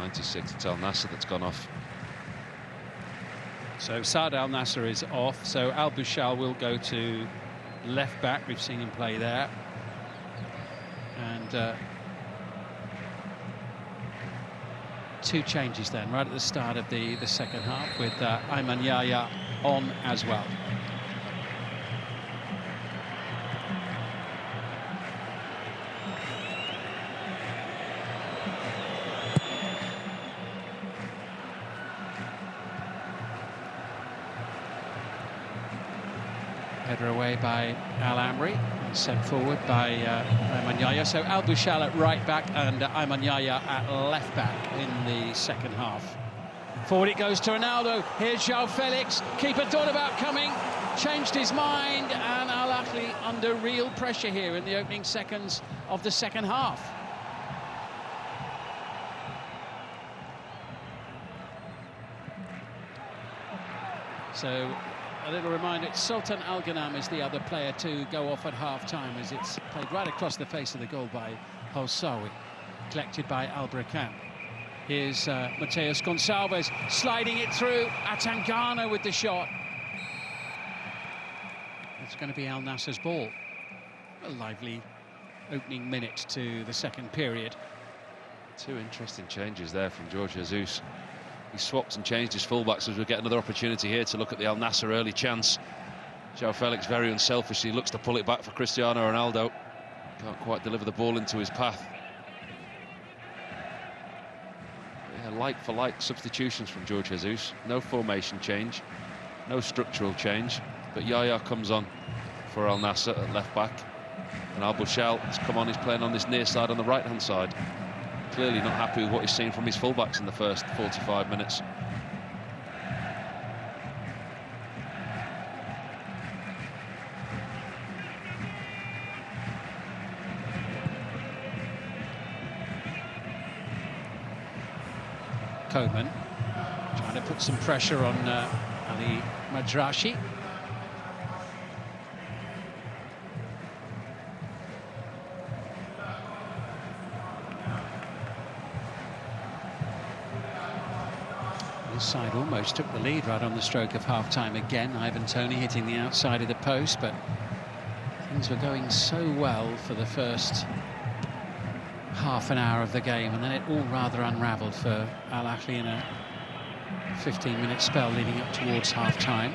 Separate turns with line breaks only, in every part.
96, it's Al Nassr that's gone off.
So Saad Al Nassr is off, so Al Bushal will go to left back. We've seen him play there. And two changes then, right at the start of the second half, with Ayman Yahya on as well. Header away by Al Amri, sent forward by Ayman Yahya. So Al Bushal at right back and Ayman Yahya at left back in the second half. Forward it goes to Ronaldo. Here's João Felix. Keeper thought about coming, changed his mind, and Al Ahli under real pressure here in the opening seconds of the second half. So a little reminder, Sultan Al Ghanam is the other player to go off at half-time, as it's played right across the face of the goal by Housawi, collected by Al Brakan. Here's Mateus Gonçalves sliding it through. Atangana with the shot. It's going to be Al Nassr's ball. A lively opening minute to the second period.
Two interesting changes there from Jorge Jesus. He swapped and changed his fullbacks as we get another opportunity here to look at the Al Nassr early chance. João Felix very unselfishly looks to pull it back for Cristiano Ronaldo. Can't quite deliver the ball into his path. Yeah, like-for-like substitutions from Jorge Jesus. No formation change, no structural change. But Yahya comes on for Al Nassr at left-back. And Al Bushal has come on, he's playing on this near side on the right-hand side. Clearly not happy with what he's seen from his fullbacks in the first 45 minutes.
Koeman trying to put some pressure on Ali Madrashi. This side almost took the lead right on the stroke of half-time again. Ivan Toney hitting the outside of the post, but things were going so well for the first half an hour of the game, and then it all rather unravelled for Al Ahli in a 15-minute spell leading up towards half-time.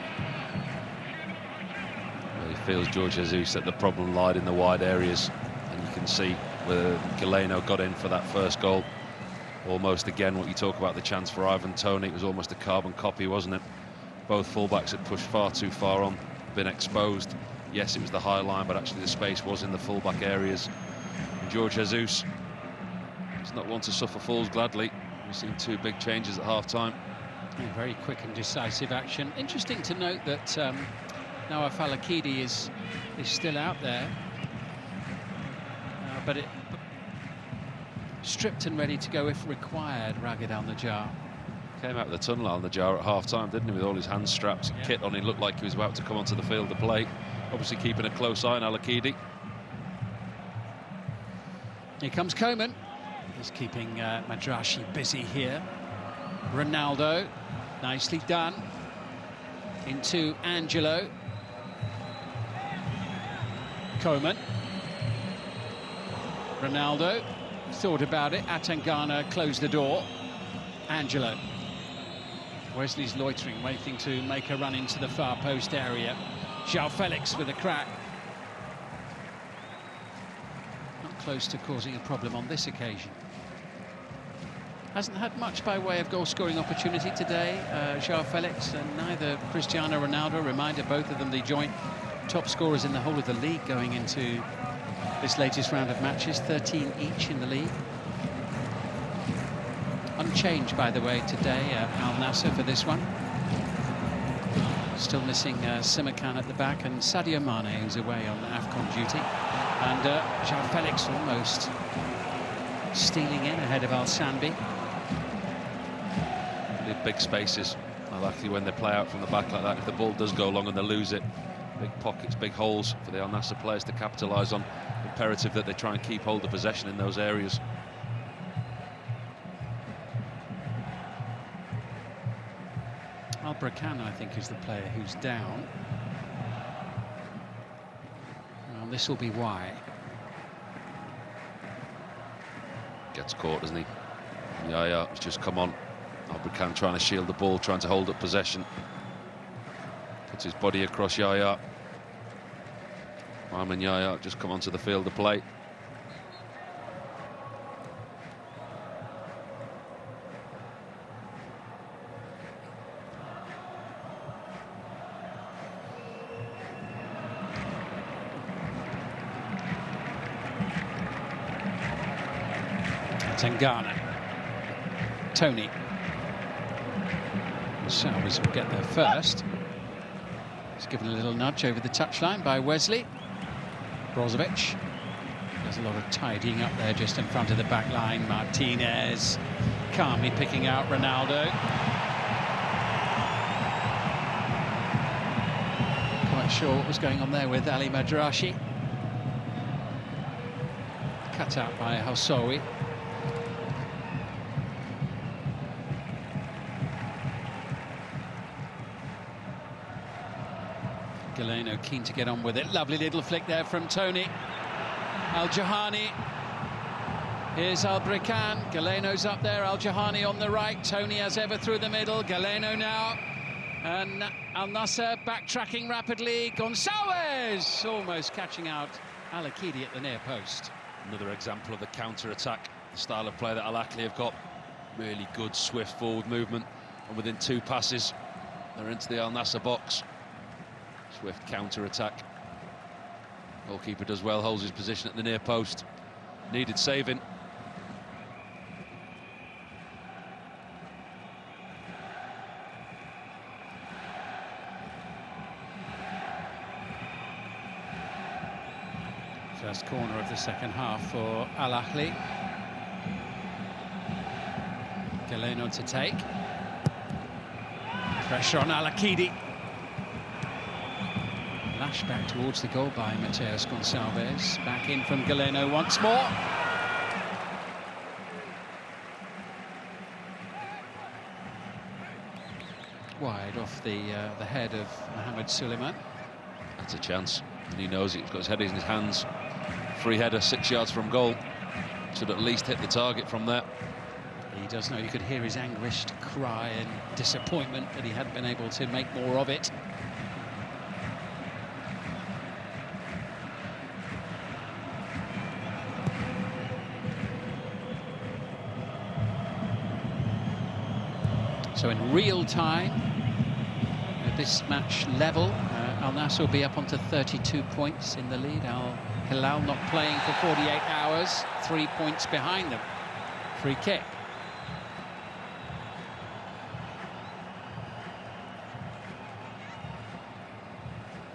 Well, he feels Jorge Jesus that the problem lied in the wide areas, and you can see where Galeno got in for that first goal. Almost again what you talk about the chance for Ivan Toney, it was almost a carbon copy, wasn't it? Both fullbacks had pushed far too far on, been exposed. Yes, it was the high line, but actually the space was in the fullback areas. And Jorge Jesus is not one to suffer fools gladly. We've seen two big changes at half-time.
Yeah, very quick and decisive action. Interesting to note that Nawaf Al-Akidi is still out there, but it stripped and ready to go if required. Raghid Al Najjar
came out of the tunnel, Al Najjar, at half-time, didn't he, with all his hand straps and kit on. He looked like he was about to come onto the field to play. Obviously keeping a close eye on Al-Akidi.
Here comes Koeman. He's keeping Madrashi busy here. Ronaldo, nicely done. Into Angelo. Koeman. Ronaldo thought about it. Atangana closed the door. Angelo. Wesley's loitering, waiting to make a run into the far post area. João Felix with a crack. Not close to causing a problem on this occasion. Hasn't had much by way of goal-scoring opportunity today, João Felix, and neither Cristiano Ronaldo. Reminder, both of them the joint top scorers in the whole of the league going into this latest round of matches, 13 each in the league. Unchanged, by the way, today, Al Nassr for this one. Still missing Simakan at the back, and Sadio Mane, who's away on AFCON duty. And João Felix almost stealing in ahead of Al Sanbi.
Big spaces, Al Ahli, when they play out from the back like that. If the ball does go long and they lose it, big pockets, big holes for the Al Nassr players to capitalise on. Imperative that they try and keep hold of possession in those areas.
Al-Burkan, I think, is the player who's down. Well, this will be why.
Gets caught, doesn't he? Yeah, it's just come on. Al-Burkan trying to shield the ball, trying to hold up possession. Puts his body across Yaya. Ivan Yaya just come onto the field of play.
Tangana. Toney. Salvers will get there first. He's given a little nudge over the touchline by Wesley. Brozovic does a lot of tidying up there just in front of the back line. Martinez calmly picking out Ronaldo. Quite sure what was going on there with Ali Madrashi. Cut out by Housawi. Galeno keen to get on with it. Lovely little flick there from Toney. Al-Jahani. Here's Al-Burkan. Galeno's up there. Al-Jahani on the right. Toney as ever through the middle. Galeno now. And Al-Nassr backtracking rapidly. Gonçalves almost catching out Al-Akidi at the near post.
Another example of the counter-attack, the style of play that Al Ahli have got. Really good, swift forward movement. And within 2 passes, they're into the Al-Nassr box. Swift counter-attack. Goalkeeper does well, holds his position at the near post. Needed saving.
First corner of the second half for Al Ahli. Galeno to take. Pressure on Al-Akidi. Lash back towards the goal by Mateus Gonçalves. Back in from Galeno once more. Wide off the head of Mohamed Suleiman.
That's a chance, and he knows it. He's got his head in his hands. Free header, 6 yards from goal. Should at least hit the target from there.
He does know. You could hear his anguished cry and disappointment that he hadn't been able to make more of it. So in real time, at this match level, Al Nassr will be up onto 32 points in the lead. Al Hilal not playing for 48 hours, 3 points behind them. Free kick.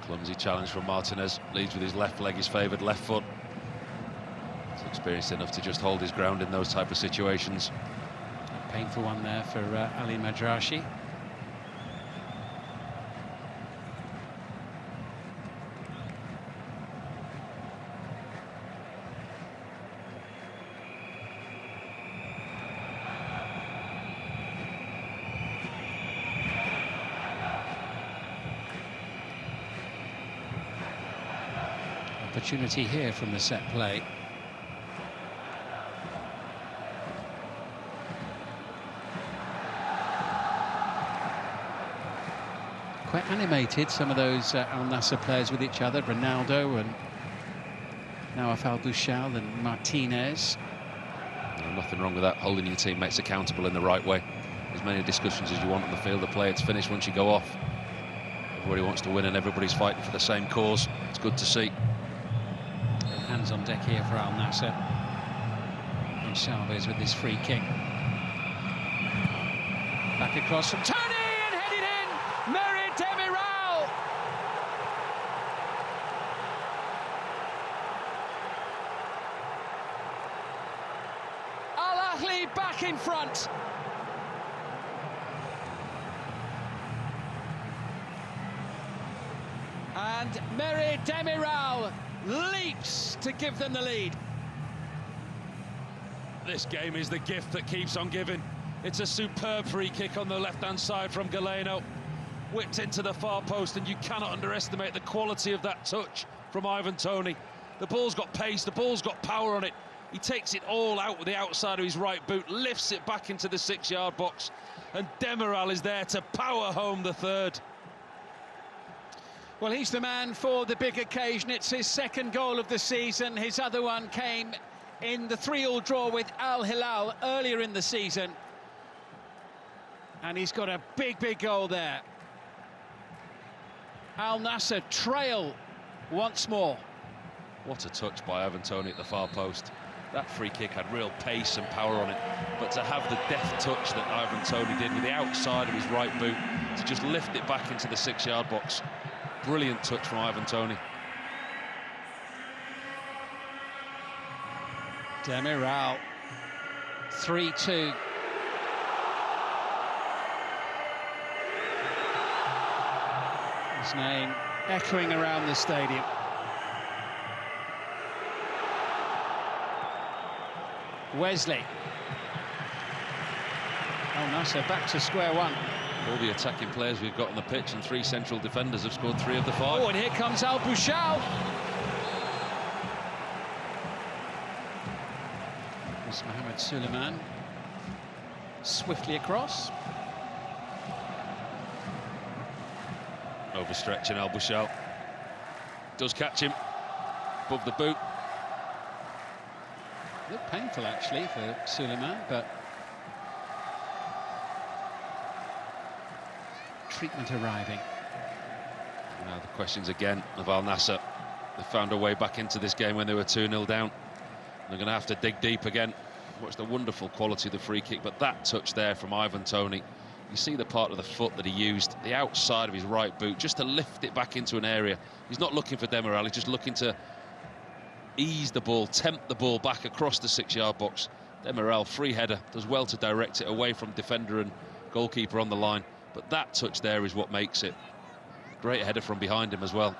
Clumsy challenge from Martinez. Leads with his left leg, his favoured left foot. He's experienced enough to just hold his ground in those type of situations.
Painful one there for Ali Madrashi. Opportunity here from the set play. Quite animated, some of those Al Nassr players with each other. Ronaldo and now Al Bushal and Martinez.
No, nothing wrong with that, holding your teammates accountable in the right way. As many discussions as you want on the field of play, it's finished once you go off. Everybody wants to win and everybody's fighting for the same cause. It's good to see.
Hands on deck here for Al Nassr. And Chavez with this free kick. Back across from Toney and headed in! Merih Demiral! Al Ahli back in front. And Merih Demiral leaps to give them the lead.
This game is the gift that keeps on giving. It's a superb free kick on the left-hand side from Galeno. whipped into the far post, and you cannot underestimate the quality of that touch from Ivan Toney. The ball's got pace, the ball's got power on it. He takes it all out with the outside of his right boot, lifts it back into the 6-yard box, and Demiral is there to power home the third.
Well, he's the man for the big occasion. It's his second goal of the season. His other one came in the 3-3 draw with Al Hilal earlier in the season. And he's got a big goal there. Al Nassr trail once more.
What a touch by Ivan Toney at the far post. That free kick had real pace and power on it, but to have the deft touch that Ivan Toney did with the outside of his right boot to just lift it back into the 6-yard box. Brilliant touch from Ivan Toney.
Demiral, 3-2. His name echoing around the stadium. Wesley. Al Nassr back to square one.
All the attacking players we've got on the pitch, and 3 central defenders have scored 3 of the 5.
Oh, and here comes Al Bouchal. It's Mohamed Suleiman. Swiftly across.
Overstretching Al Bouchal. Does catch him above the boot.
Looked painful actually for Suleiman, but treatment arriving.
Now the questions again of Al Nassr. They found a way back into this game when they were 2-0 down. They're going to have to dig deep again. Watch the wonderful quality of the free kick, but that touch there from Ivan Toney. You see the part of the foot that he used, the outside of his right boot, just to lift it back into an area. He's not looking for Demiral, he's just looking to ease the ball, tempt the ball back across the 6-yard box. Demiral, free header, does well to direct it away from defender and goalkeeper on the line. But that touch there is what makes it. Great header from behind him as well.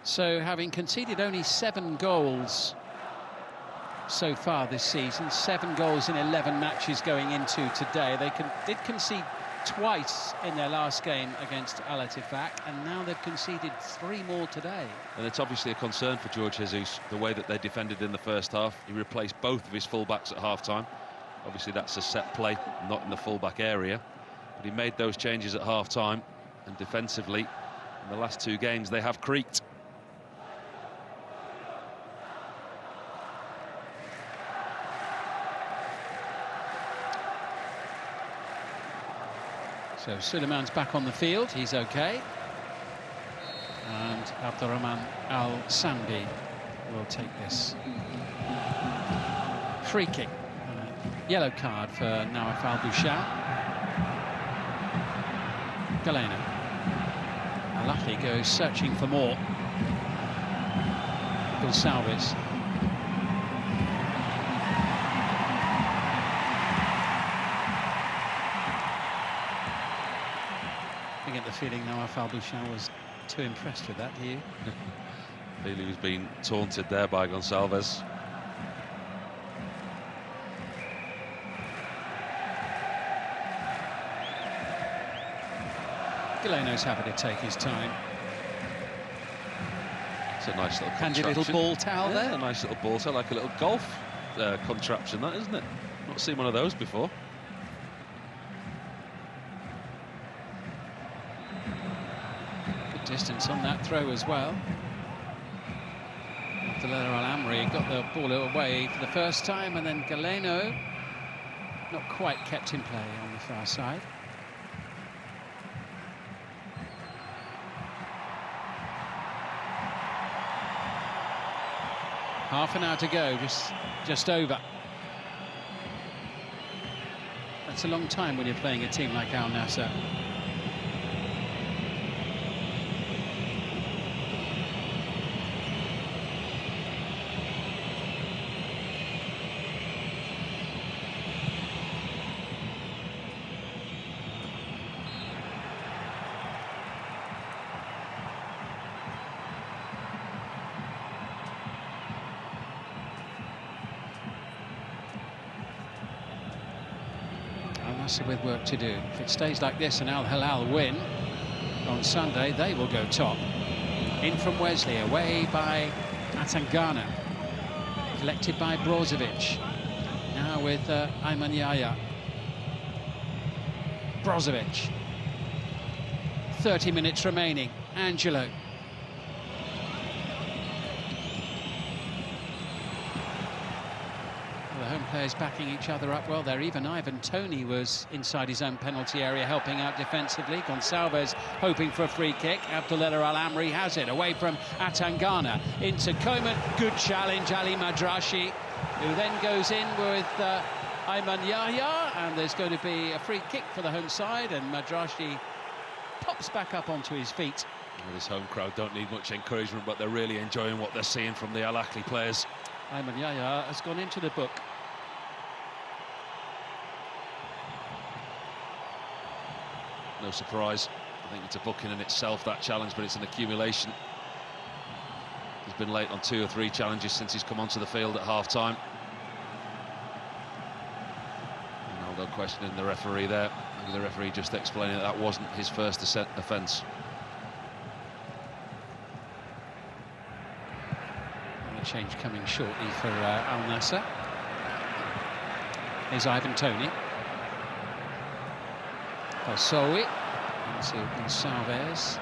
So having conceded only 7 goals so far this season, 7 goals in 11 matches going into today. They did concede twice in their last game against Al Ettifaq, and now they've conceded 3 more today.
And it's obviously a concern for George Jesus, the way that they defended in the first half. He replaced both of his full-backs at half-time. Obviously that's a set play, not in the full-back area. But he made those changes at half-time, and defensively, in the last 2 games, they have creaked.
So Suleiman's back on the field, he's okay. And Abdurrahman Al Samdi will take this free kick. Yellow card for Nawaf Al Bouchal. Galeno. Al Ahli goes searching for more. Gonsalves. I get the feeling Nawaf Al Bouchal was too impressed with that, do you?
I feel he was being taunted there by Gonsalves.
Galeno's happy to take his time.
It's a nice little
handy little ball towel there.
A nice little ball towel, like a little golf contraption, that, isn't it? Not seen one of those before.
Distance on that throw as well. Abdulelah Al Amri got the ball away for the first time, and then Galeno not quite kept in play on the far side. Half an hour to go, just over. That's a long time when you're playing a team like Al Nassr. Nassr with work to do. If it stays like this and Al Hilal win on Sunday, they will go top. In from Wesley, away by Atangana. Collected by Brozovic. Now with Ivan Yahya. Brozovic. 30 minutes remaining. Angelo. The home players backing each other up well there. Even Ivan Toney was inside his own penalty area, helping out defensively. Gonçalves hoping for a free kick. Abdulelah Al Amri has it away from Atangana into Koeman. Good challenge, Ali Madrashi, who then goes in with Ivan Yahya, and there's going to be a free kick for the home side, and Madrashi pops back up onto his feet.
Well, this home crowd don't need much encouragement, but they're really enjoying what they're seeing from the Al Ahli players.
Ivan Yahya has gone into the book.
No surprise. I think it's a booking in itself, that challenge, but it's an accumulation. He's been late on 2 or 3 challenges since he's come onto the field at half-time. Ronaldo questioning the referee there. Maybe the referee just explaining that wasn't his first offence.
A change coming shortly for Al Nassr. Here's Ivan Toney. Solwi into Gonçalves.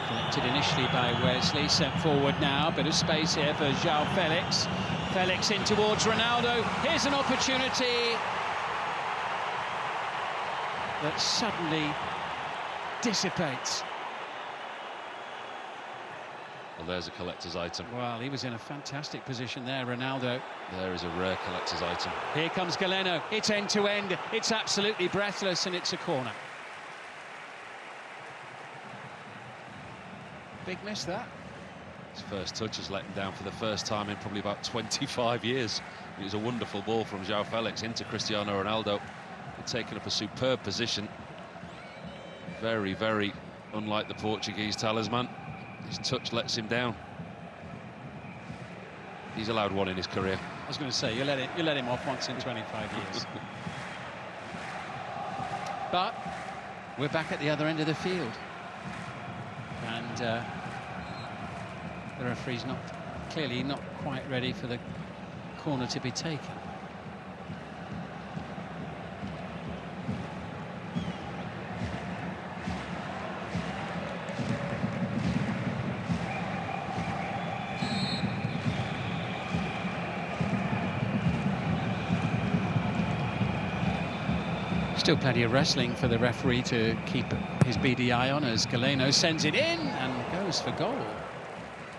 Collected initially by Wesley, sent forward now. Bit of space here for João Felix. Felix in towards Ronaldo. Here's an opportunity that suddenly dissipates.
Well, there's a collector's item.
Well, he was in a fantastic position there, Ronaldo.
There is a rare collector's item.
Here comes Galeno. It's end-to-end. It's absolutely breathless, and it's a corner. Big miss, that.
His first touch has let him down for the first time in probably about 25 years. It was a wonderful ball from João Felix into Cristiano Ronaldo. He'd taken up a superb position. Very, very unlike the Portuguese talisman. His touch lets him down. He's allowed one in his career.
I was going to say, you let him off once in 25 years. But we're back at the other end of the field. And the referee's clearly not quite ready for the corner to be taken. Still plenty of wrestling for the referee to keep his beady eye on as Galeno sends it in and goes for goal.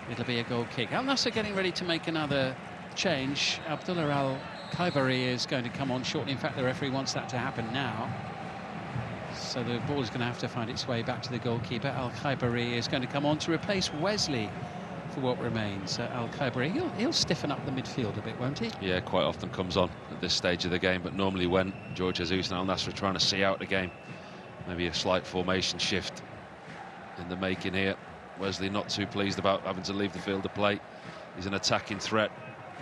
It'll be a goal kick. Al Nassr getting ready to make another change. Abdullah Al Amri is going to come on shortly. In fact, the referee wants that to happen now. So the ball is going to have to find its way back to the goalkeeper. Al Amri is going to come on to replace Wesley for what remains. Al Amri, he'll stiffen up the midfield a bit, won't he?
Yeah, quite often comes on at this stage of the game, but normally when Jorge Jesus and Al Nassr are trying to see out the game, maybe a slight formation shift in the making here. Wesley not too pleased about having to leave the field to play. He's an attacking threat.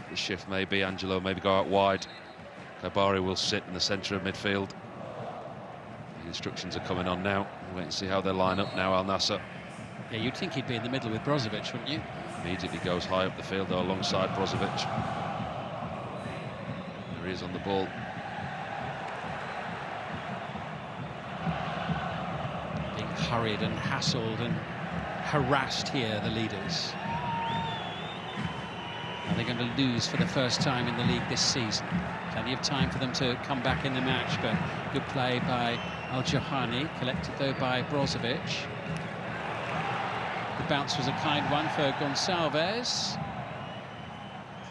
The shift may be Angelo, maybe go out wide. Kabari will sit in the centre of midfield. The instructions are coming on now. We'll wait and see how they line up now, Al Nassr.
Yeah, you'd think he'd be in the middle with Brozovic, wouldn't you?
Immediately goes high up the field, though, alongside Brozovic. There he is on the ball.
Being hurried and hassled and harassed here, the leaders. Are they going to lose for the first time in the league this season? Plenty of time for them to come back in the match, but good play by Al-Johani, collected though by Brozovic. The bounce was a kind one for Gonçalves.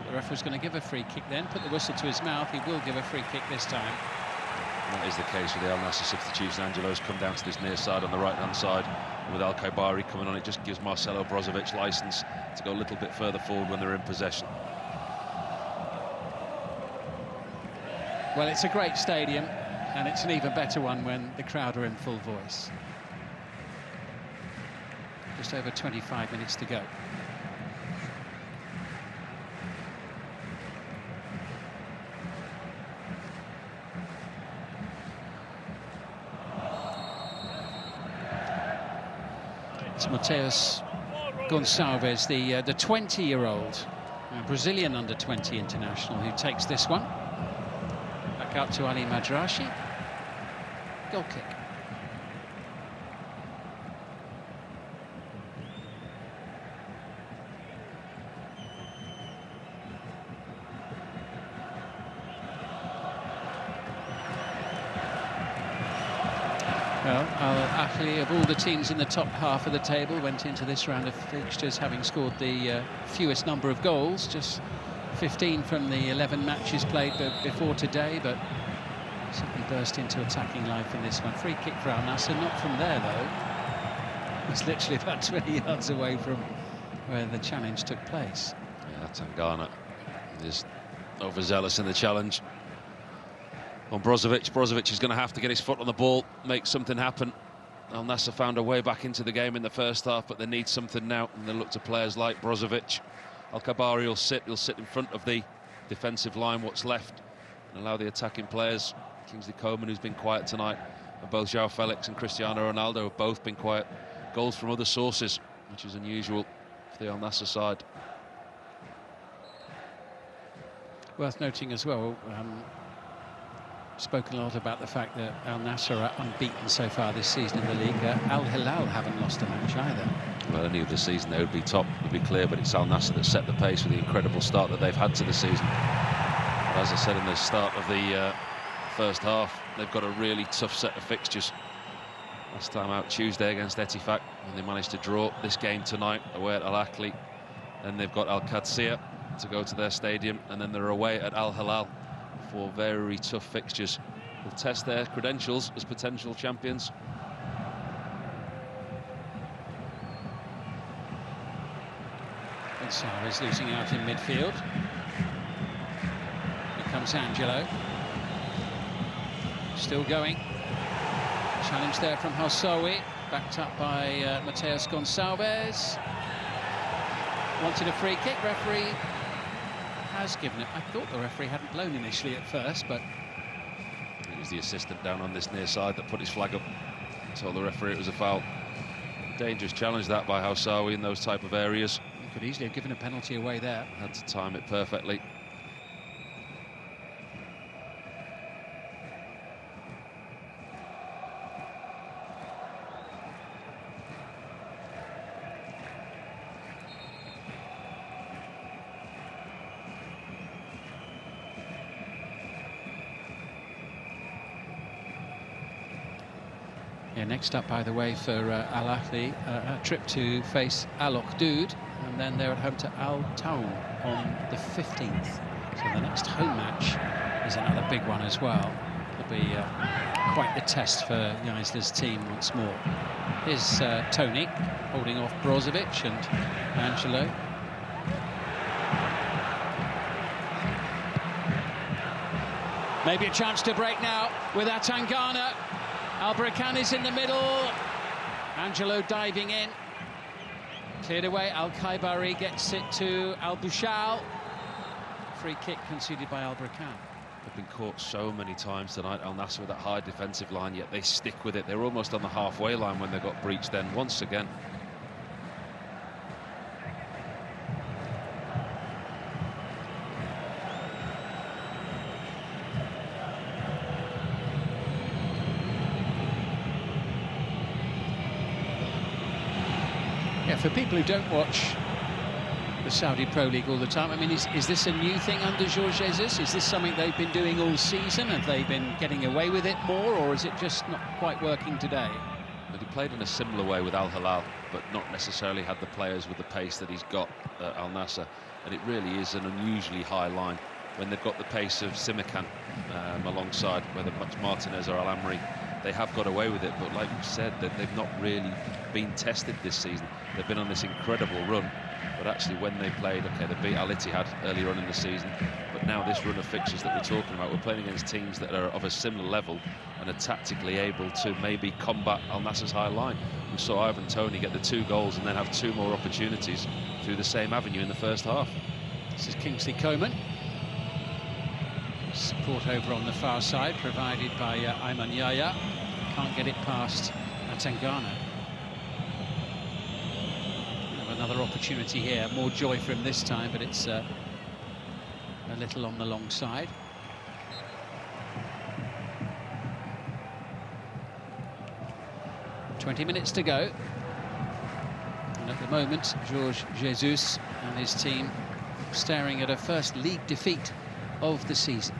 The referee's going to give a free kick then, put the whistle to his mouth. He will give a free kick this time.
And that is the case with the Al Nassr substitution. Angelo's come down to this near side on the right-hand side. And with Al Kabari coming on, it just gives Marcelo Brozovic licence to go a little bit further forward when they're in possession.
Well, it's a great stadium, and it's an even better one when the crowd are in full voice. Just over 25 minutes to go. It's Mateus Gonçalves, the 20-year-old Brazilian under-20 international, who takes this one. Back out to Ali Madrashi. Goal kick. Well, Al Ahli, of all the teams in the top half of the table, went into this round of fixtures having scored the fewest number of goals, just 15 from the 11 matches played before today, but simply burst into attacking life in this one. Free kick for Al Nassr, not from there though. It's literally about 20 yards away from where the challenge took place.
Yeah, Tangana is overzealous in the challenge on Brozovic. Brozovic is going to have to get his foot on the ball, make something happen. Al Nassr found a way back into the game in the first half, but they need something now, and they look to players like Brozovic. Al-Kabari will sit in front of the defensive line, what's left, and allow the attacking players. Kingsley Coman, who's been quiet tonight, and both João Felix and Cristiano Ronaldo have both been quiet. Goals from other sources, which is unusual for the Al Nassr side.
Worth noting as well, spoken a lot about the fact that Al Nassr are unbeaten so far this season in the league. Al Hilal haven't lost a match either.
Well, any of the season they would be top, would be clear, but it's Al Nassr that set the pace with the incredible start that they've had to the season. But as I said in the start of the first half, they've got a really tough set of fixtures. Last time out Tuesday against Ettifaq, and they managed to draw this game tonight away at Al Ahli. Then they've got Al Qadsiya to go to their stadium, and then they're away at Al Hilal. 4 very tough fixtures will test their credentials as potential champions.
Gonçalves losing out in midfield. Here comes Angelo. Still going. Challenge there from Housawi, backed up by Mateus Gonçalves. Wanted a free kick, referee has given it. I thought the referee hadn't blown initially at first, but
it was the assistant down on this near side that put his flag up, told the referee it was a foul. Dangerous challenge that by Housawi in those type of areas.
He could easily have given a penalty away there.
Had to time it perfectly.
Yeah, next up, by the way, for Al Ahli, a trip to face Al Ukhdud, and then they're at home to Al Taun on the 15th. So the next home match is another big one as well. It'll be quite the test for Geisler's team once more. Here's Toney holding off Brozovic and Angelo. Maybe a chance to break now with Atangana. Al-Barakan is in the middle. Angelo diving in. Cleared away. Al-Khaibari gets it to Al-Bushal. Free kick conceded by Al-Barakan.
They've been caught so many times tonight, Al Nassr, with that high defensive line, yet they stick with it. They were almost on the halfway line when they got breached then, once again.
Yeah, for people who don't watch the Saudi Pro League all the time, I mean, is this a new thing under Jorge Jesus? Is this something they've been doing all season? Have they been getting away with it more, or is it just not quite working today?
But he played in a similar way with Al Hilal, but not necessarily had the players with the pace that he's got at Al Nassr. And it really is an unusually high line when they've got the pace of Simikan alongside, whether much Martinez or Al Amri. They have got away with it, but like you said, that they've not really been tested this season. They've been on this incredible run, but actually when they played, okay, they beat Al Ittihad earlier on in the season, but now this run of fixtures that we're talking about, we're playing against teams that are of a similar level and are tactically able to maybe combat Al Nassr's high line. We saw Ivan Toney get the 2 goals and then have 2 more opportunities through the same avenue in the first half.
This is Kingsley Coman. Support over on the far side provided by Ayman Yahya. Can't get it past Atangana. Another opportunity here, more joy for him this time, but it's a little on the long side. "20 minutes to go. And at the moment, Jorge Jesus and his team staring at a first league defeat of the season.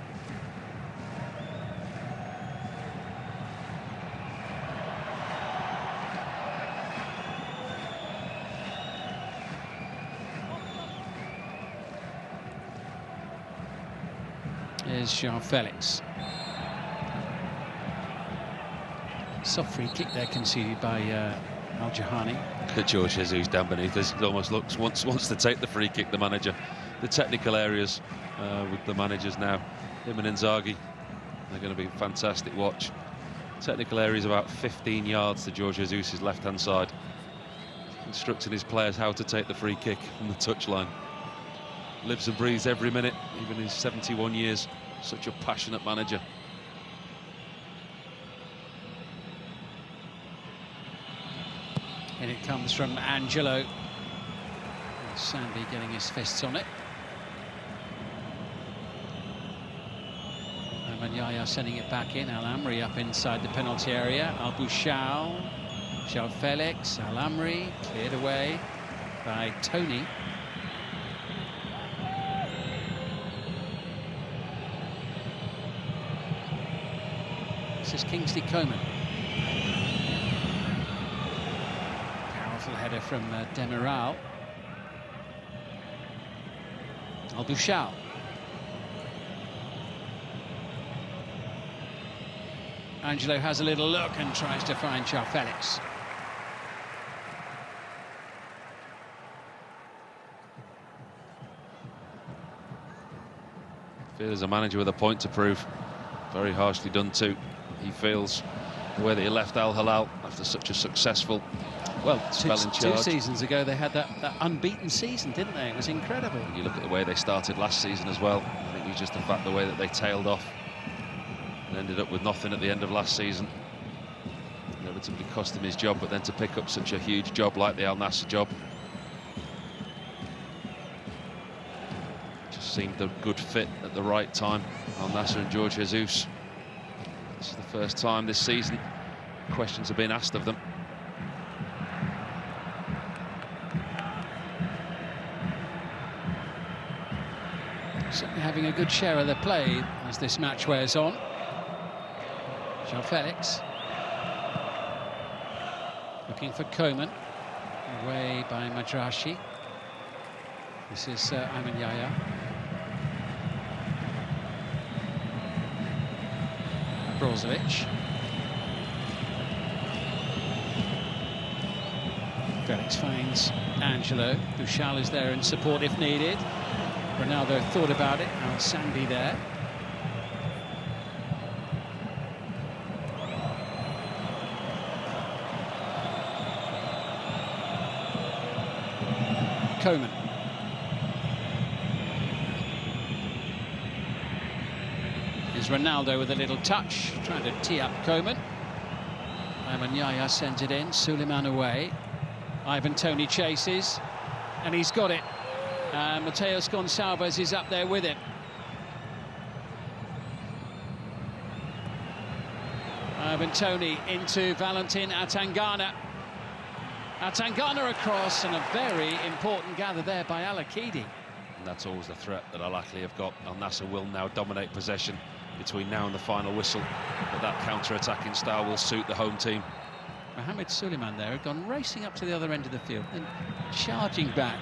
Here's Jean-Felix. Soft free kick there conceded by Al-Jahani.
Jorge Jesus down beneath us. He almost wants to take the free kick, the manager. The technical areas with the managers now, him and Inzaghi, they're going to be a fantastic watch. Technical areas about 15 yards to Jorge Jesus' left-hand side, instructing his players how to take the free kick from the touchline. Lives and breathes every minute, even in his 71 years. Such a passionate manager.
And it comes from Angelo. Sandy getting his fists on it. Manyaya sending it back in. Al Amri up inside the penalty area. Al Bouchal, Jean-Felix, Al Amri cleared away by Toney. This is Kingsley Coman. Powerful header from Demiral. Al Bouchal. Angelo has a little look and tries to find Jean-Felix.
Feels a manager with a point to prove. Very harshly done too. He feels the way that he left Al Hilal after such a successful spell in charge.
2 seasons ago they had that unbeaten season, didn't they? It was incredible.
You look at the way they started last season as well. I think it was just the fact the way that they tailed off and ended up with nothing at the end of last season. Inevitably cost him his job, but then to pick up such a huge job like the Al Nassr job just seemed a good fit at the right time. Al Nassr and Jorge Jesus. This is the first time this season questions have been asked of them.
Certainly having a good share of the play as this match wears on. Jean-Felix looking for Coman, away by Madrashi. This is Ivan Yaya. Brozovic. Felix finds Angelo. Bouchal is there in support if needed. Ronaldo thought about it. Now Sandy there. Coman. Here's Ronaldo with a little touch, trying to tee up Coman. Ivan Yaya sends it in, Suleiman away. Ivan Toney chases, and he's got it. Mateus Gonçalves is up there with it. Ivan Toney into Valentin Atangana. Atangana across, and a very important gather there by Al Akidi.
And that's always the threat that Al Ahli have got. Al Nassr will now dominate possession between now and the final whistle, but that counter-attacking style will suit the home team.
Mohamed Suleiman there had gone racing up to the other end of the field and charging back.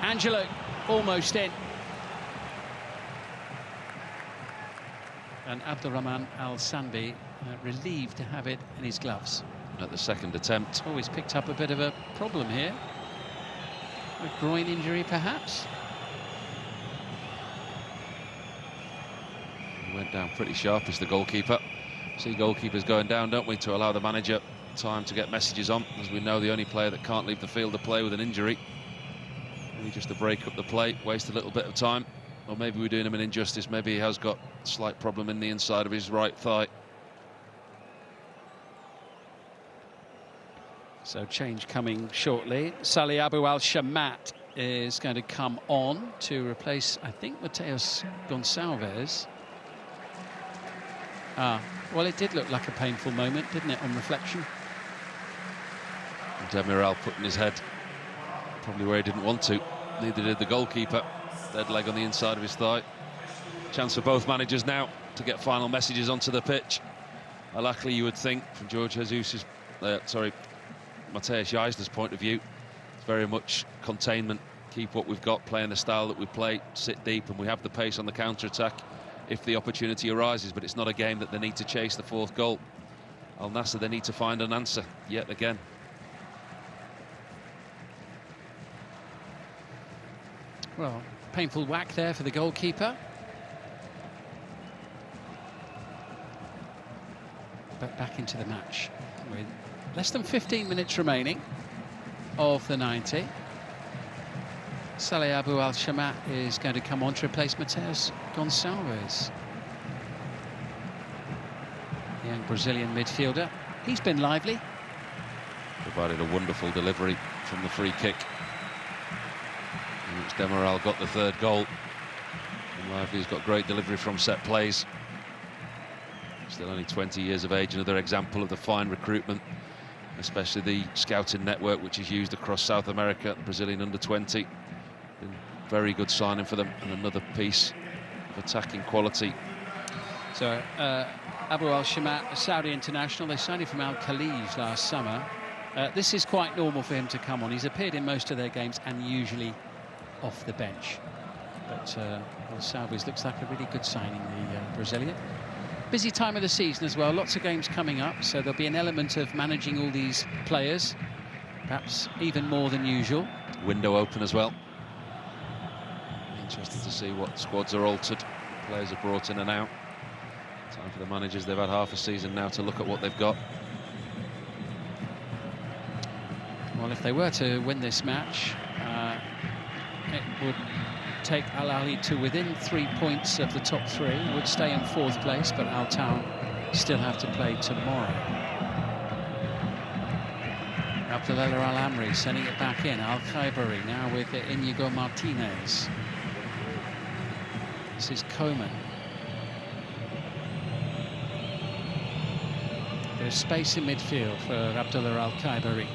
Angelo almost in. And Abdurrahman Al-Sanbi relieved to have it in his gloves.
At the second attempt.
Oh, he's picked up a bit of a problem here. A groin injury, perhaps.
He went down pretty sharp as the goalkeeper. See goalkeepers going down, don't we, to allow the manager time to get messages on. As we know, the only player that can't leave the field to play with an injury. Maybe just to break up the play, waste a little bit of time. Or maybe we're doing him an injustice. Maybe he has got a slight problem in the inside of his right thigh.
So change coming shortly. Salih Abu Al Shamat is going to come on to replace, I think, Mateus Gonçalves. Well, it did look like a painful moment, didn't it, on reflection?
Demiral putting his head probably where he didn't want to. Neither did the goalkeeper. Dead leg on the inside of his thigh. Chance for both managers now to get final messages onto the pitch. Al Ahli, you would think, from George Jesus's, Matthias Jaisler's point of view, it's very much containment. Keep what we've got, playing the style that we play, sit deep, and we have the pace on the counter-attack if the opportunity arises. But it's not a game that they need to chase the fourth goal. Al Nassr, they need to find an answer yet again.
Well, painful whack there for the goalkeeper. But back into the match with less than 15 minutes remaining of the 90. Salih Abu Al Shamat is going to come on to replace Mateus Gonçalves. Young Brazilian midfielder. He's been lively.
Provided a wonderful delivery from the free kick, in which Demiral got the third goal. And Lively's got great delivery from set plays. Still only 20 years of age, another example of the fine recruitment, especially the scouting network which is used across South America. Brazilian under-20, very good signing for them, and another piece of attacking quality.
So Abu Al Shamat, a Saudi international, they signed him from Al Khalij last summer. This is quite normal for him to come on. He's appeared in most of their games and usually off the bench. But Gonçalves looks like a really good signing, the Brazilian. Busy time of the season as well, lots of games coming up, so there'll be an element of managing all these players, perhaps even more than usual.
Window open as well. Interesting to see what squads are altered, players are brought in and out. Time for the managers, they've had half a season now to look at what they've got.
Well, if they were to win this match, it would take Al Ahli to within 3 points of the top three, would stay in fourth place, but Al Town still have to play tomorrow. Abdulelah Al Amri sending it back in. Al Khaibari now with Inigo Martinez. This is Coman. There's space in midfield for Abdullah Al Khaibari.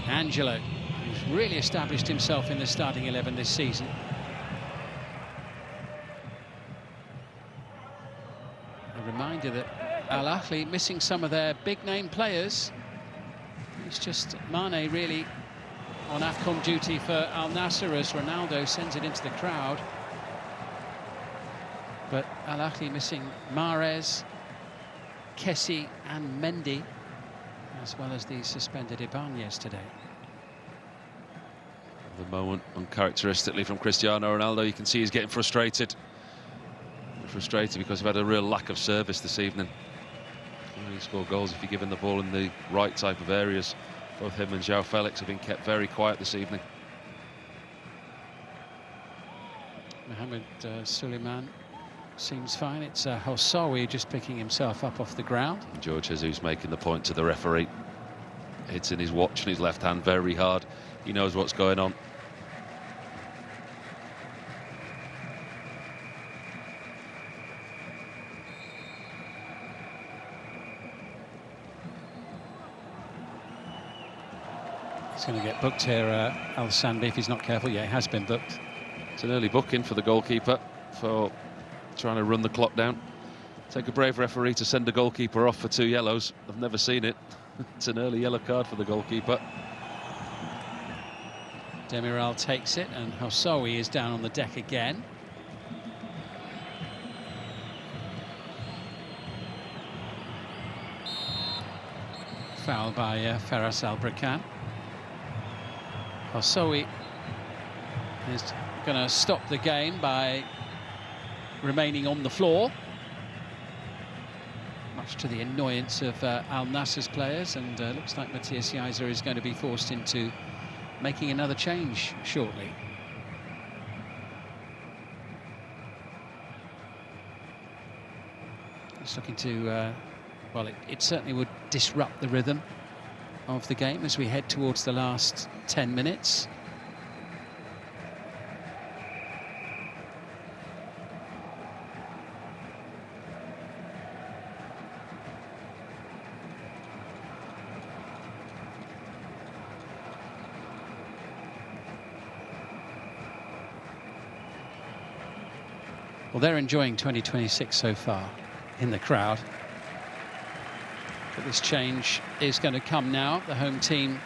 Angelo, who's really established himself in the starting 11 this season. A reminder that Al Ahli missing some of their big-name players. It's just Mane really on AFCON duty for Al Nassr as Ronaldo sends it into the crowd. But Al Ahli missing Mahrez, Kessie and Mendy, as well as the suspended Ibanez today.
The moment, uncharacteristically from Cristiano Ronaldo, you can see he's getting frustrated. Frustrated because they've had a real lack of service this evening. You only score goals if you're given the ball in the right type of areas. Both him and João Felix have been kept very quiet this evening.
Mohamed Suleiman seems fine. It's Hossawi just picking himself up off the ground.
And George Jesus making the point to the referee. Hitting his watch in his left hand very hard. He knows what's going on.
He's going to get booked here, Al Sanbi, if he's not careful. Yeah, he has been booked.
It's an early booking for the goalkeeper for trying to run the clock down. Take a brave referee to send a goalkeeper off for 2 yellows. I've never seen it. It's an early yellow card for the goalkeeper.
Demiral takes it, and Hossawi is down on the deck again. Foul by Faras Al-Brekan. Hossawi is going to stop the game by remaining on the floor, much to the annoyance of Al Nassr's players, and looks like Matthias Jaisler is going to be forced into making another change shortly. He's looking to, well, it certainly would disrupt the rhythm of the game as we head towards the last 10 minutes. Well, they're enjoying 2026 so far in the crowd. But this change is going to come now. The home team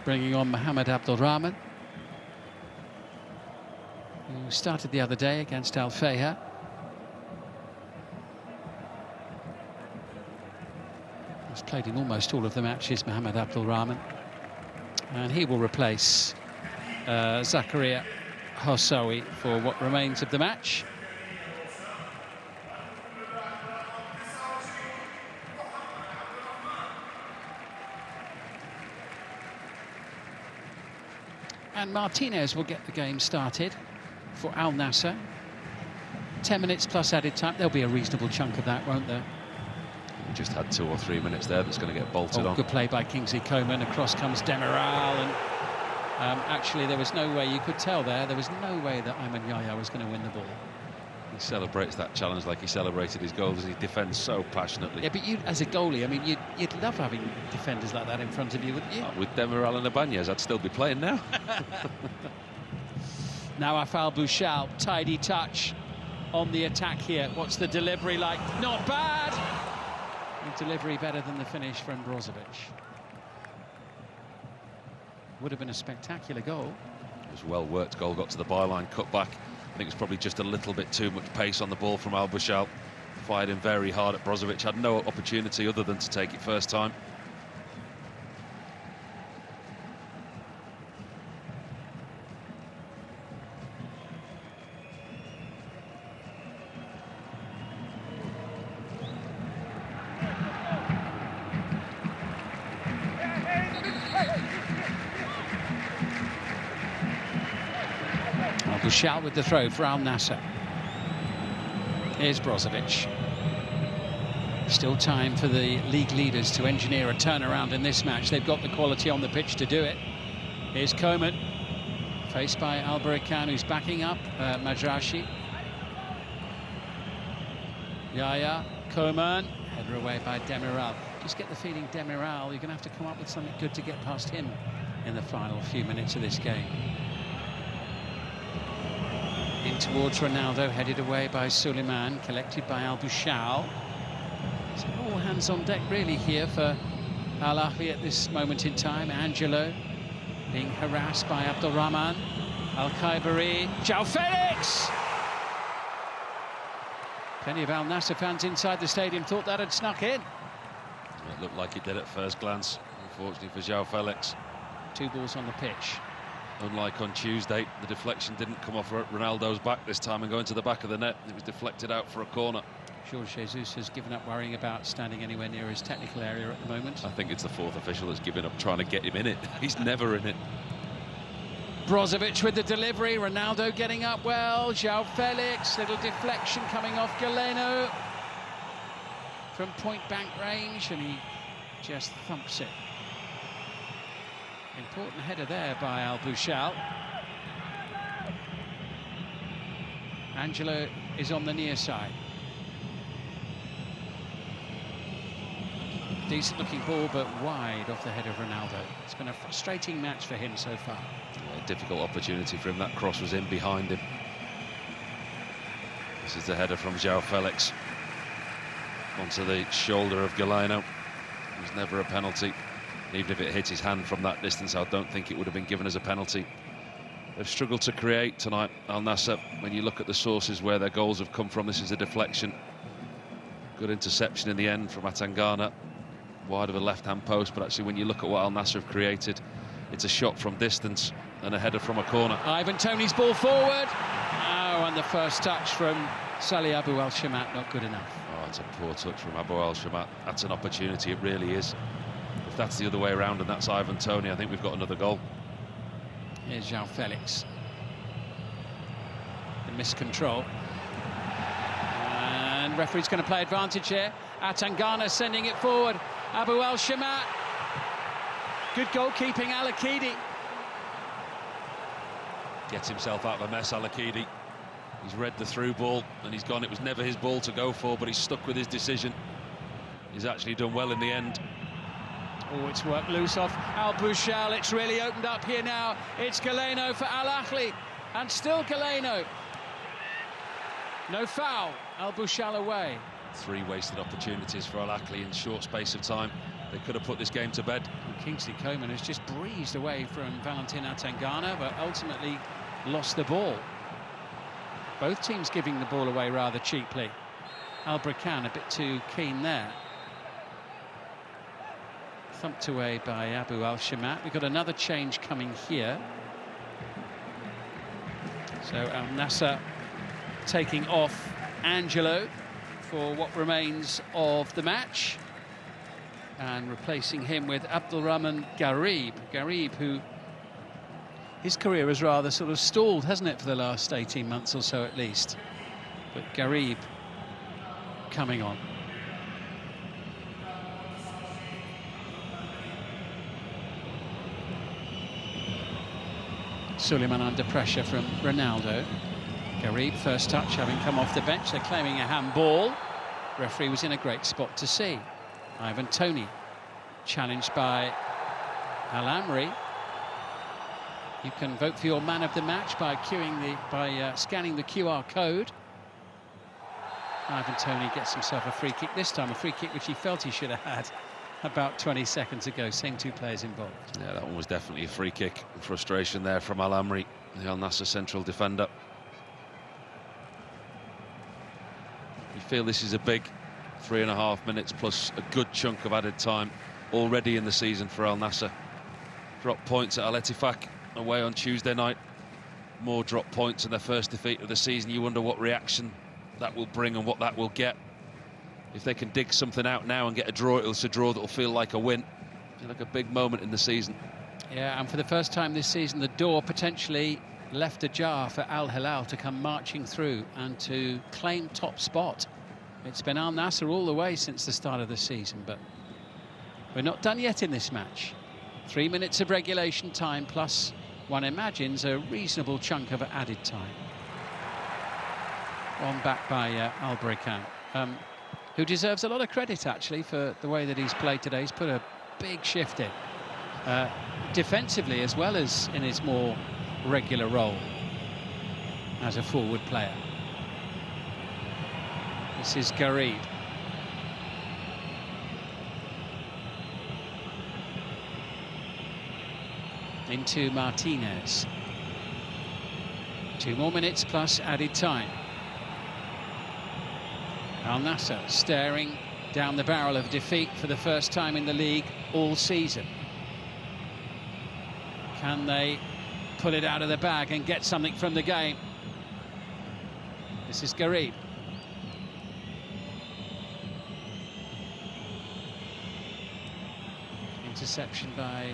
bringing on Mohamed Abdulrahman, who started the other day against Al Fayha. He's played in almost all of the matches, Mohamed Abdulrahman. And he will replace Zakaria Hossawi for what remains of the match. And Martinez will get the game started for Al Nassr. 10 minutes plus added time. There'll be a reasonable chunk of that, won't there?
We just had 2 or 3 minutes there that's going to get bolted on.
Good play by Kingsley Coman. Across comes Demiral, and actually there was no way you could tell there. There was no way that Ivan Toney was going to win the ball.
He celebrates that challenge like he celebrated his goals, and he defends so passionately.
Yeah, but you, as a goalie, I mean, you'd love having defenders like that in front of you, wouldn't you?
With Demiral and Ibanez, I'd still be playing now.
Now Afal Bouchal, tidy touch on the attack here. What's the delivery like? Not bad! The delivery better than the finish from Brozovic. Would have been a spectacular goal.
It was a well-worked goal, got to the byline, cut back. I think it was probably just a little bit too much pace on the ball from Al Bouchal. Fired him very hard at Brozovic, had no opportunity other than to take it first time.
Bouchal with the throw for Al Nassr. Here's Brozovic. Still time for the league leaders to engineer a turnaround in this match. They've got the quality on the pitch to do it. Here's Coman, faced by Al Barakan, who's backing up Madrashi. Yaya, Coman, header away by Demiral. Just get the feeling Demiral, you're going to have to come up with something good to get past him in the final few minutes of this game. In towards Ronaldo, headed away by Suleiman, collected by Al Bouchal. So all hands on deck really here for Al Ahli at this moment in time. Angelo being harassed by Abdulrahman. Al-Khaibari, João Felix! Plenty of Al Nassr fans inside the stadium thought that had snuck in.
It looked like it did at first glance, unfortunately for João Felix.
2 balls on the pitch.
Unlike on Tuesday, the deflection didn't come off Ronaldo's back this time and go into the back of the net. It was deflected out for a corner.
Jorge Jesus has given up worrying about standing anywhere near his technical area at the moment.
I think it's the 4th official that's given up trying to get him in it. He's never in it.
Brozovic with the delivery. Ronaldo getting up well. João Felix, little deflection coming off Galeno from point-blank range, and he just thumps it. Important header there by Al Bouchal. Angelo is on the near side. Decent looking ball, but wide off the head of Ronaldo. It's been a frustrating match for him so far.
Yeah, difficult opportunity for him. That cross was in behind him. This is the header from João Felix onto the shoulder of Galeno. It was never a penalty. Even if it hit his hand from that distance, I don't think it would have been given as a penalty. They've struggled to create tonight, Al Nassr. When you look at the sources where their goals have come from, this is a deflection. Good interception in the end from Atangana. Wide of a left-hand post, but actually when you look at what Al Nassr have created, it's a shot from distance and a header from a corner.
Ivan Toney's ball forward. Oh, and the first touch from Salih Abu Al Shamat, not good enough.
Oh, it's a poor touch from Abu Al Shamat. That's an opportunity, it really is. If that's the other way around and that's Ivan Toney, I think we've got another goal.
Here's João Felix. The miscontrol. And referee's going to play advantage here. Atangana sending it forward. Abu Al Shamat. Good goalkeeping, Al Ahli.
Gets himself out of a mess, Al Ahli. He's read the through ball and he's gone. It was never his ball to go for, but he's stuck with his decision. He's actually done well in the end.
Oh, it's worked loose off Al Bouchal. It's really opened up here now. It's Galeno for Al Ahli, and still Galeno. No foul. Al Bouchal away.
3 wasted opportunities for Al Ahli in short space of time. They could have put this game to bed.
And Kingsley Coman has just breezed away from Valentin Atangana, but ultimately lost the ball. Both teams giving the ball away rather cheaply. Al Brekan a bit too keen there. Thumped away by Abu Al Shamat. We've got another change coming here. So Al Nassr taking off Angelo for what remains of the match, and replacing him with Abdulrahman Garib. Garib, who his career has rather sort of stalled, hasn't it, for the last 18 months or so at least. But Garib coming on. Suleiman under pressure from Ronaldo. Garib, first touch, having come off the bench. They're claiming a handball. Referee was in a great spot to see. Ivan Toney, challenged by Al Amri. You can vote for your man of the match by scanning the QR code. Ivan Toney gets himself a free kick this time, a free kick which he felt he should have had about 20 seconds ago. Same 2 players involved.
Yeah, that one was definitely a free kick. Frustration there from Al Amri, the Al Nassr central defender. You feel this is a big 3.5 minutes plus a good chunk of added time already in the season for Al Nassr. Dropped points at Al-Ettifaq away on Tuesday night. More drop points in their first defeat of the season. You wonder what reaction that will bring and what that will get. If they can dig something out now and get a draw, it's a draw that'll feel like a win. It's like a big moment in the season.
Yeah, and for the first time this season, the door potentially left ajar for Al Hilal to come marching through and to claim top spot. It's been Al Nassr all the way since the start of the season, but we're not done yet in this match. 3 minutes of regulation time, plus one imagines a reasonable chunk of added time. One back by Al Brekan, who deserves a lot of credit, actually, for the way that he's played today. He's put a big shift in, defensively as well as in his more regular role as a forward player. This is Garib. Into Martinez. 2 more minutes plus added time. Al Nassr staring down the barrel of defeat for the first time in the league all season. Can they pull it out of the bag and get something from the game? This is Garib. Interception by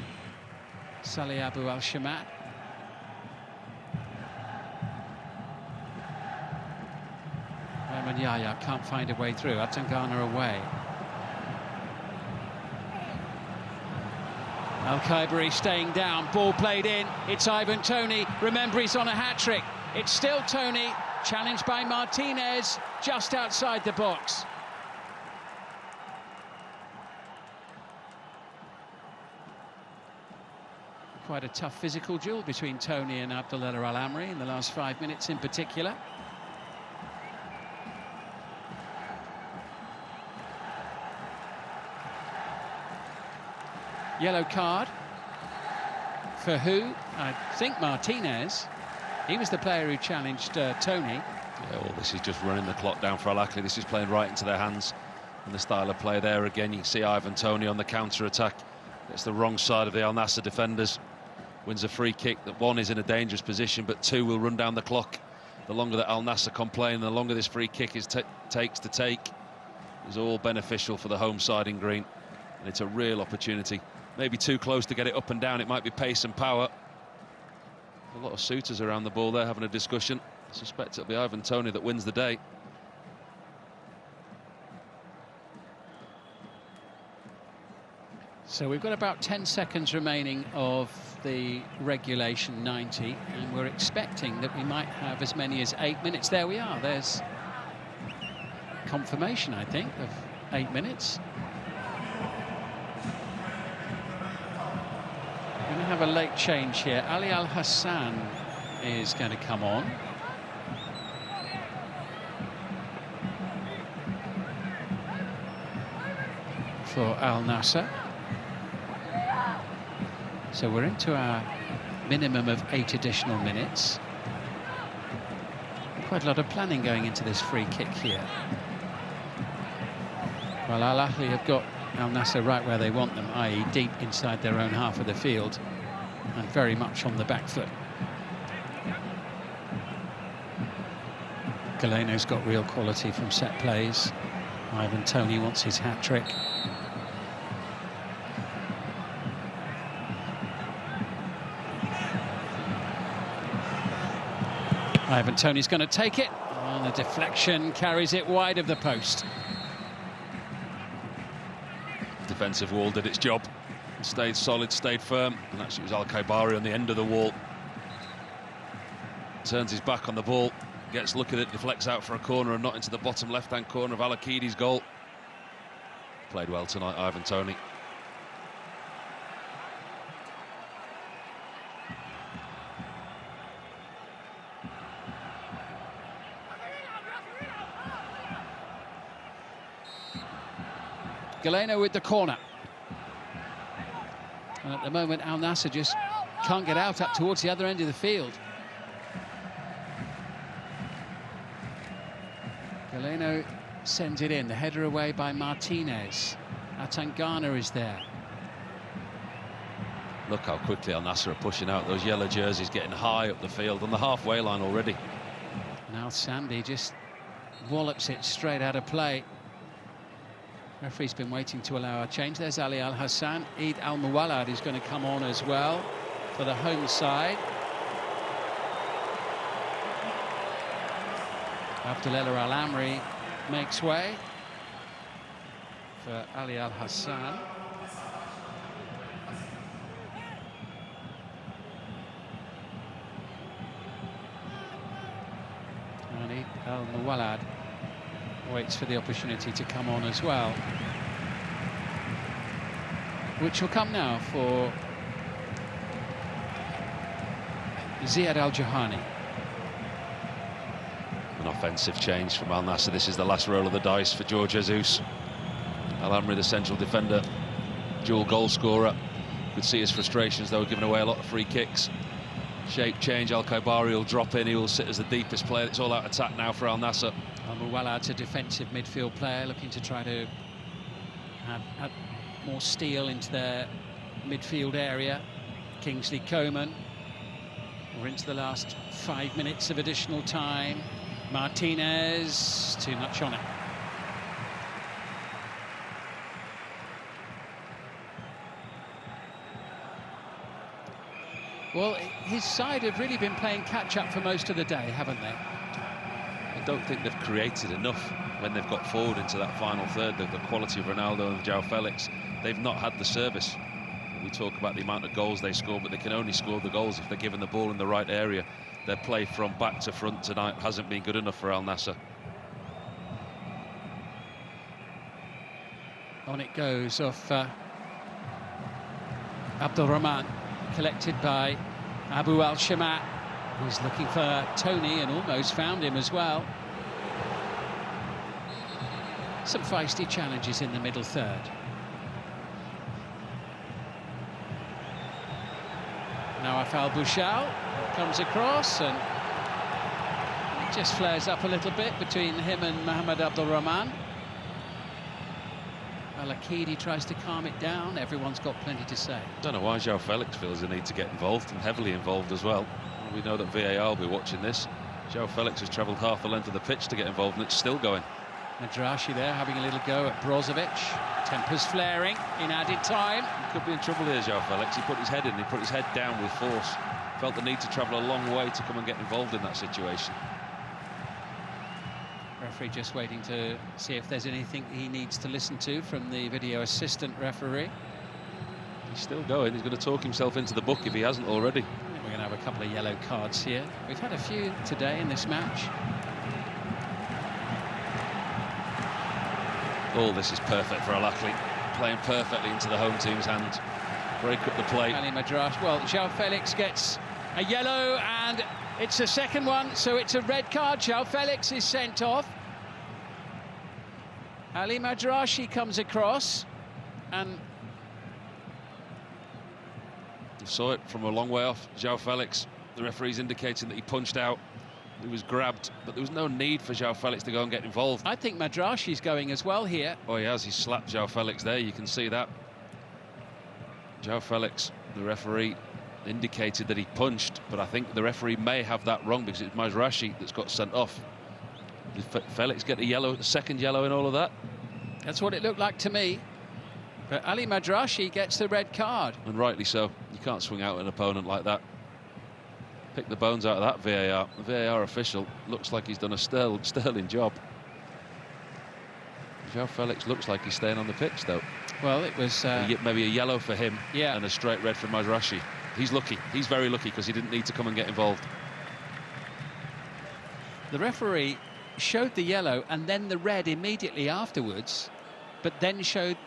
Salih Abu Al Shamat. Yahya can't find a way through. Atangana away. Al Khaibari staying down. Ball played in. It's Ivan Toney. Remember, he's on a hat-trick. It's still Toney, challenged by Martinez, just outside the box. Quite a tough physical duel between Toney and Abdulelah Al Amri in the last 5 minutes in particular. Yellow card. For who? I think Martinez. He was the player who challenged Toney.
Yeah, well, this is just running the clock down for Al Ahli. This is playing right into their hands. And the style of play there again, you can see Ivan Toney on the counter-attack. It's the wrong side of the Al Nassr defenders. Wins a free kick. That 1 is in a dangerous position, but 2 will run down the clock. The longer that Al Nassr complain, the longer this free kick takes to take, is all beneficial for the home side in green. And it's a real opportunity. Maybe too close to get it up and down. It might be pace and power. A lot of suitors around the ball there having a discussion. I suspect it'll be Ivan Toney that wins the day.
So we've got about 10 seconds remaining of the regulation 90, and we're expecting that we might have as many as 8 minutes. There we are. There's confirmation, I think, of 8 minutes. We're going to have a late change here. Ali Al Hassan is going to come on. For Al Nassr. So we're into our minimum of 8 additional minutes. Quite a lot of planning going into this free kick here. Well, Al Ahli have got Al Nassr right where they want them, i.e. deep inside their own half of the field and very much on the back foot. Galeano's got real quality from set plays. Ivan Toney wants his hat-trick. Ivan Toney's going to take it, and the deflection carries it wide of the post.
Defensive wall did its job, stayed solid, stayed firm, and actually it was Al-Khaibari on the end of the wall. Turns his back on the ball, gets a look at it, deflects out for a corner and not into the bottom left-hand corner of Al-Akidi's goal. Played well tonight, Ivan Toney.
Galeno with the corner. And at the moment, Al Nassr just can't get out up towards the other end of the field. Galeno sends it in. The header away by Martinez. Atangana is there.
Look how quickly Al Nassr are pushing out. Those yellow jerseys getting high up the field on the halfway line already.
Now Sandy just wallops it straight out of play. Referee's been waiting to allow a change. There's Ali Al Hassan. Eid Al Muwallad is going to come on as well for the home side. Abdulelah Al Amri makes way for Ali Al Hassan. And Eid Al Muwallad waits for the opportunity to come on as well, which will come now for Ziad Al Jahani.
An offensive change from Al Nassr. This is the last roll of the dice for George Jesus. Al Amri, the central defender, dual goal scorer. Could see his frustrations though, giving away a lot of free kicks. Shape change, Al-Khaibari will drop in, he will sit as the deepest player. It's all out attack now for Al Nassr.
Al Muwallad's a defensive midfield player looking to try to add more steel into their midfield area. Kingsley Coman. We're into the last 5 minutes of additional time. Martinez, too much on it. Well, his side have really been playing catch-up for most of the day, haven't they?
I don't think they've created enough when they've got forward into that final third. The quality of Ronaldo and João Felix, they've not had the service. We talk about the amount of goals they score, but they can only score the goals if they're given the ball in the right area. Their play from back to front tonight hasn't been good enough for Al Nassr.
On it goes off Abdul Rahman, collected by Abu Al-Shamat, who's looking for Toney and almost found him as well. Some feisty challenges in the middle third. Now Afal Bouchal comes across and it just flares up a little bit between him and Mohamed Abdul Rahman. Al-Akidi tries to calm it down. Everyone's got plenty to say.
Don't know why João Felix feels the need to get involved, and heavily involved as well. We know that VAR will be watching this. João Felix has travelled half the length of the pitch to get involved, and it's still going.
Madrashi there having a little go at Brozovic. Tempers flaring in added time.
He could be in trouble here, João Felix. He put his head in, he put his head down with force. Felt the need to travel a long way to come and get involved in that situation.
Referee just waiting to see if there's anything he needs to listen to from the video assistant referee.
He's still going. He's going to talk himself into the book if he hasn't already.
We're going to have a couple of yellow cards here. We've had a few today in this match.
All this is perfect for Al Ahli, playing perfectly into the home team's hand. Break up the play.
Ali Madrash, well, João Felix gets a yellow, and it's a second one, so it's a red card. João Felix is sent off. Ali Madrashi comes across, and
you saw it from a long way off. João Felix, the referee's indicating that he punched out. He was grabbed, but there was no need for João Felix to go and get involved.
I think Madrashi's going as well here.
Oh, he has. He slapped João Felix there. You can see that. João Felix, the referee, indicated that he punched, but I think the referee may have that wrong because it's Madrashi that's got sent off. Did Felix get a yellow, the second yellow in all of that?
That's what it looked like to me. But Ali Madrashi gets the red card.
And rightly so. You can't swing out an opponent like that. Pick the bones out of that VAR. The VAR official looks like he's done a sterling job. João Felix looks like he's staying on the pitch, though.
Well, it was...
maybe a yellow for him,
yeah,
and a straight red for Madrashi. He's lucky. He's very lucky because he didn't need to come and get involved.
The referee showed the yellow and then the red immediately afterwards, but then showed...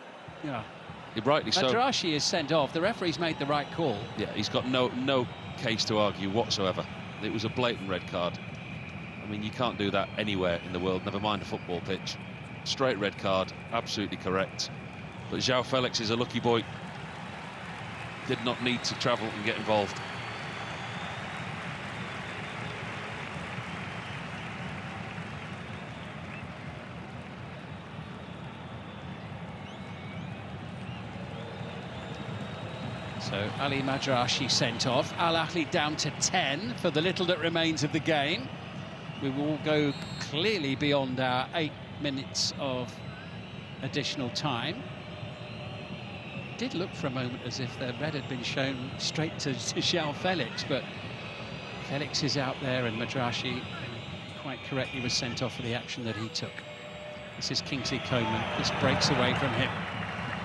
Rightly so.
Madrashi is sent off. The referee's made the right call.
Yeah, he's got no case to argue whatsoever. It was a blatant red card. I mean, you can't do that anywhere in the world, never mind a football pitch. Straight red card, absolutely correct. But João Felix is a lucky boy. Did not need to travel and get involved.
So Ali Madrashi sent off. Al Ahli down to 10 for the little that remains of the game. We will go clearly beyond our 8 minutes of additional time. It did look for a moment as if the red had been shown straight to João Felix, but Felix is out there and Madrashi quite correctly was sent off for the action that he took. This is Kingsley Coman. This breaks away from him.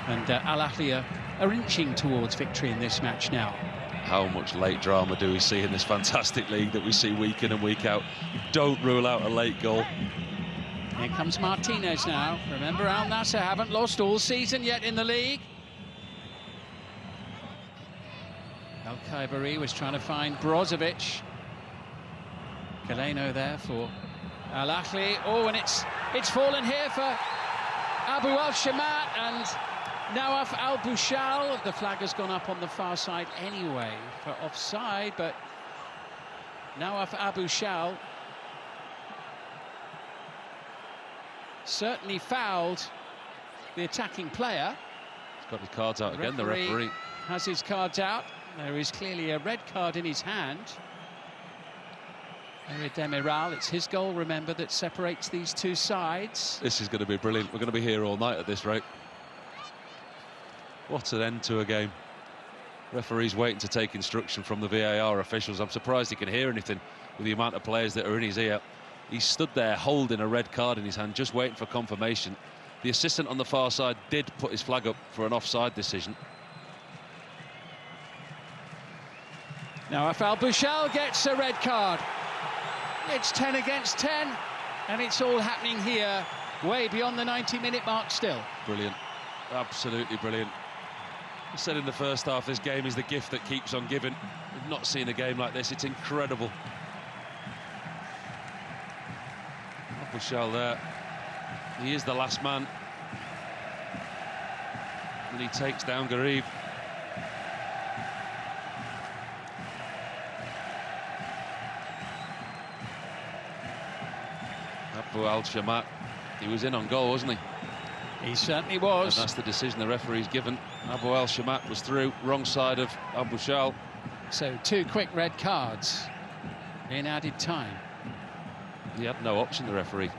And Al Ahli are inching towards victory in this match now.
How much late drama do we see in this fantastic league that we see week in and week out? Don't rule out a late goal.
Here comes Martinez now. Remember, Al Nassr haven't lost all season yet in the league. El Khaibari was trying to find Brozovic. Galeno there for Al Ahli. Oh, and it's fallen here for Abu Al-Shamat and Nawaf Al-Bushal. The flag has gone up on the far side anyway for offside, but Nawaf Al-Bushal certainly fouled the attacking player.
He's got his cards out again, the referee.
Has his cards out. There is clearly a red card in his hand. Merih Demiral, it's his goal, remember, that separates these two sides.
This is going to be brilliant. We're going to be here all night at this rate. What an end to a game. Referee's waiting to take instruction from the VAR officials. I'm surprised he can hear anything with the amount of players that are in his ear. He stood there holding a red card in his hand, just waiting for confirmation. The assistant on the far side did put his flag up for an offside decision.
Now, if Al-Bushal gets a red card, it's 10 against 10, and it's all happening here, way beyond the 90-minute mark still.
Brilliant. Absolutely brilliant. I said in the first half, this game is the gift that keeps on giving. We've not seen a game like this. It's incredible. Al-Bushal there. He is the last man. And he takes down Garib. Abu Al-Shamat, he was in on goal, wasn't he?
He certainly was.
And that's the decision the referee's given. Abu Al-Shamat was through, wrong side of Al-Bushal.
So 2 quick red cards in added time.
He had no option, the referee.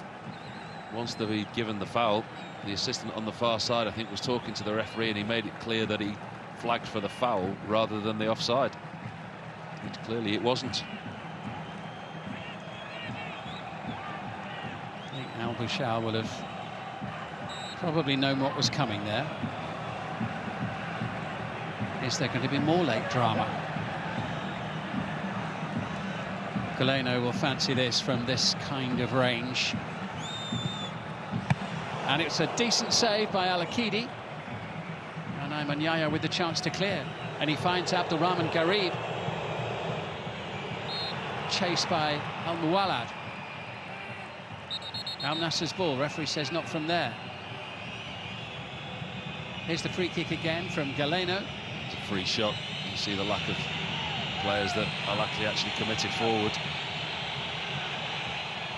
Once he'd given the foul, the assistant on the far side, I think, was talking to the referee, and he made it clear that he flagged for the foul rather than the offside, which clearly it wasn't.
I think Al-Bushal would have probably known what was coming there. Is there going to be more late drama? Galeno will fancy this from this kind of range. And it's a decent save by Al Akidi. And Ivan Toney with the chance to clear. And he finds Abdulrahman Garib. Chased by Al Muwallad. Al Nassr's ball, referee says not from there. Here's the free kick again from Galeno.
It's a free shot. You see the lack of players that Al Ahli actually committed forward.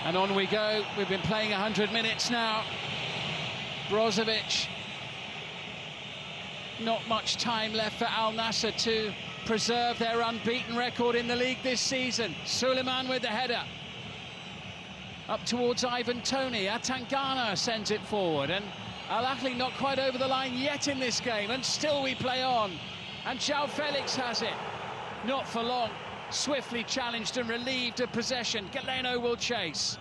And on we go. We've been playing 100 minutes now. Brozovic. Not much time left for Al Nassr to preserve their unbeaten record in the league this season. Suleiman with the header. Up towards Ivan Toney. Atangana sends it forward. And Al Ahli not quite over the line yet in this game. And still we play on. And João Felix has it. Not for long. Swiftly challenged and relieved of possession. Galeno will chase.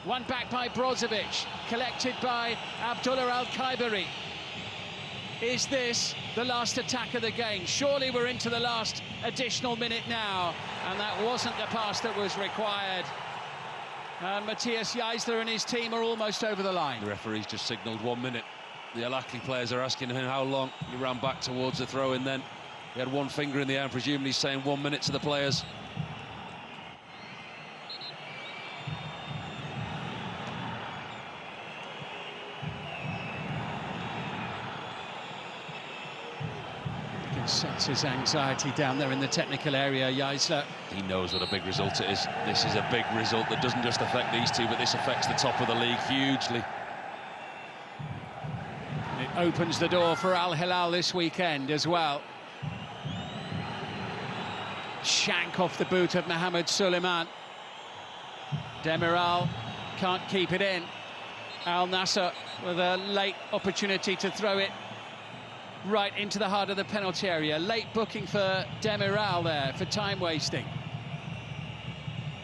One back by Brozovic. Collected by Abdullah Al Amri. Is this the last attack of the game? Surely we're into the last additional minute now. And that wasn't the pass that was required. Matthias Geisler and his team are almost over the line.
The referee's just signalled 1 minute. The Al Ahli players are asking him how long. He ran back towards the throw-in then. He had one finger in the air, and presumably he's saying 1 minute to the players.
You can sense his anxiety down there in the technical area, Geisler.
He knows what a big result it is. This is a big result that doesn't just affect these two, but this affects the top of the league hugely.
And it opens the door for Al Hilal this weekend as well. Shank off the boot of Mohamed Suleiman. Demiral can't keep it in. Al Nassr with a late opportunity to throw it right into the heart of the penalty area. Late booking for Demiral there for time wasting.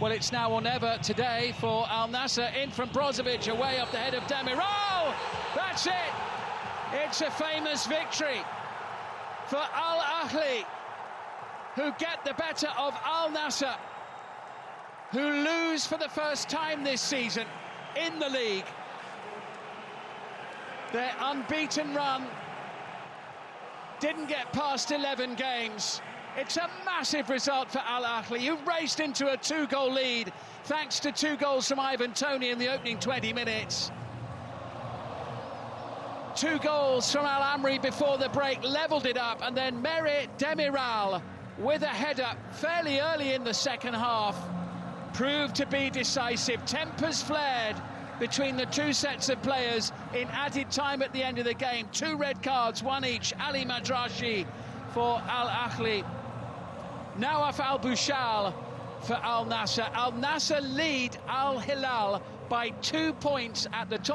Well, it's now or never today for Al Nassr. In from Brozovic, away off the head of Demiral. That's it. It's a famous victory for Al Ahli, who get the better of Al Nassr, who lose for the first time this season in the league. Their unbeaten run didn't get past 11 games. It's a massive result for Al Ahli, who raced into a 2-goal lead thanks to 2 goals from Ivan Toney in the opening 20 minutes. 2 goals from Al Amri before the break levelled it up, and then Merih Demiral with a header fairly early in the second half proved to be decisive. Tempers flared between the 2 sets of players in added time at the end of the game. 2 red cards, 1 each. Ali Madrashi for Al Ahli. Nawaf Al Bouchal for Al Nassr. Al Nassr lead Al Hilal by 2 points at the top.